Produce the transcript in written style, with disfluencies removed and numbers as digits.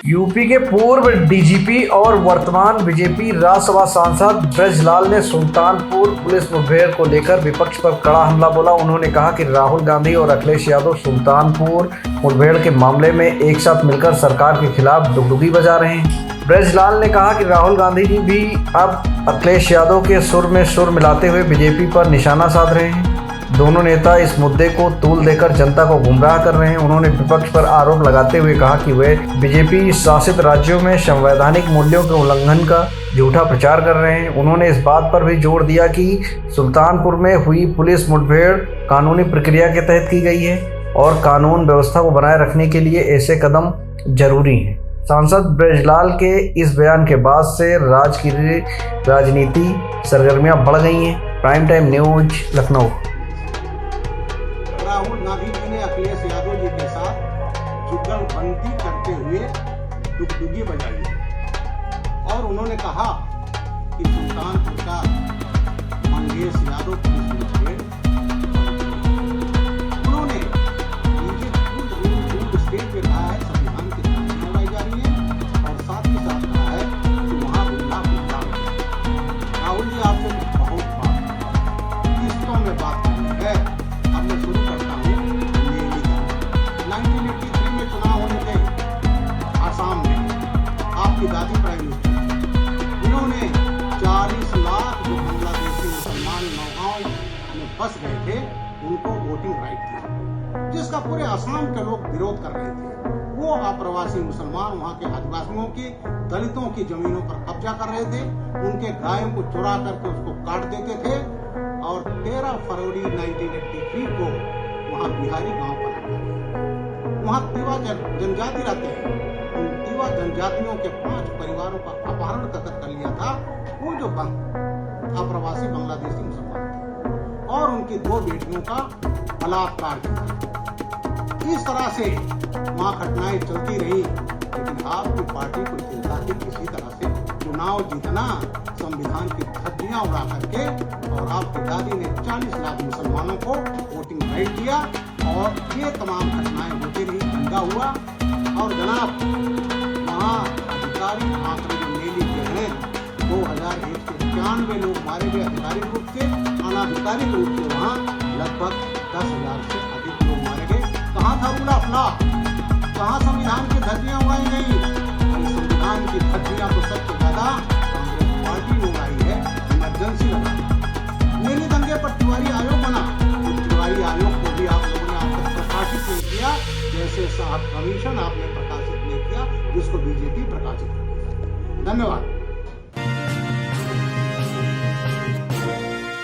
UP के पूर्व DGP और वर्तमान बीजेपी राज्यसभा सांसद ब्रजलाल ने सुल्तानपुर पुलिस मुठभेड़ को लेकर विपक्ष पर कड़ा हमला बोला। उन्होंने कहा कि राहुल गांधी और अखिलेश यादव सुल्तानपुर मुठभेड़ के मामले में एक साथ मिलकर सरकार के खिलाफ डुगडुगी बजा रहे हैं। ब्रजलाल ने कहा कि राहुल गांधी जी भी अब अखिलेश यादव के सुर में सुर मिलाते हुए बीजेपी पर निशाना साध रहे हैं। दोनों नेता इस मुद्दे को तूल देकर जनता को गुमराह कर रहे हैं। उन्होंने विपक्ष पर आरोप लगाते हुए कहा कि वे बीजेपी शासित राज्यों में संवैधानिक मूल्यों के उल्लंघन का झूठा प्रचार कर रहे हैं। उन्होंने इस बात पर भी जोर दिया कि सुल्तानपुर में हुई पुलिस मुठभेड़ कानूनी प्रक्रिया के तहत की गई है और कानून व्यवस्था को बनाए रखने के लिए ऐसे कदम जरूरी हैं। सांसद ब्रजलाल के इस बयान के बाद से राज्य की राजनीति सरगर्मियां बढ़ गई हैं। Prime time news Lucknow. Rahul Gandhi ji ने अखिलेश यादव जी के साथ जुगलबंदी करते हुए डुगडुगी बजाई है और उन्होंने कहा कि सुल्तानपुर का मंगेश यादव पुलिस मुठभेड़, उन्होंने नीचे स्टेट पे कहा है संविधान की धाराएं उड़ाई जा रही है और साथ ही साथ कहा है कि वहां उल्लाह राहुल जी आपसे बहुत बात किस्तों में बात करनी है। अब मैं शुरू करता हूँ। 1983 में चुनाव होने थे आसाम में, आपकी दादी प्राइम मिनिस्टर, उन्होंने 40 लाख जो बांग्लादेशी मुसलमान नौगांव में फंस गए थे उनको वोटिंग राइट दिया, जिसका पूरे आसाम के लोग विरोध कर रहे थे। वो अप्रवासी मुसलमान वहाँ के आदिवासियों की, दलितों की जमीनों पर कब्जा कर रहे थे, उनके गायों को चुरा करके उसको काट देते थे और 13 फरवरी 1983 को वहाँ बिहारी गांव पर हमला किया। वहाँ तिवा जनजाति रहते हैं, उन तिवा जनजातियों के 5 परिवारों का अपहरण कर लिया था वो जो अप्रवासी बांग्लादेशी मुसलमान थे और उनकी 2 बेटियों का बलात्कार किया। इस तरह से वहाँ घटनाएं चलती रही, लेकिन आपकी पार्टी को चिंता थी किसी तरह से चुनाव जीतना, संविधान की धज्जियां उड़ा करके, और आपकी दादी ने 40 लाख मुसलमानों को वोटिंग राइट दिया और ये तमाम घटनाएं होती रही, दंगा हुआ। और जनाब वहाँ अधिकारी आंकड़े जो मेली के हैं 2001 के 91 लोग मारे गए आधिकारिक रूप से, अनाधिकारिक रूप से वहाँ लगभग 10,000 से अधिक लोग मारे गए। कहाँ था रूल ऑफ लॉ? कहाँ संविधान की धज्जियां उड़ाई गई? संविधान की धज्जियां तो सबसे ज्यादा कांग्रेस पार्टी ने उड़ाई है। इमरजेंसी लगा, मेले दंगे पर तिवारी आयोग बना, तो तिवारी आयोग को भी आप लोगों ने आज तक प्रकाशित नहीं किया, जैसे साहब कमीशन आपने प्रकाशित नहीं किया जिसको बीजेपी प्रकाशित कर दिया। धन्यवाद।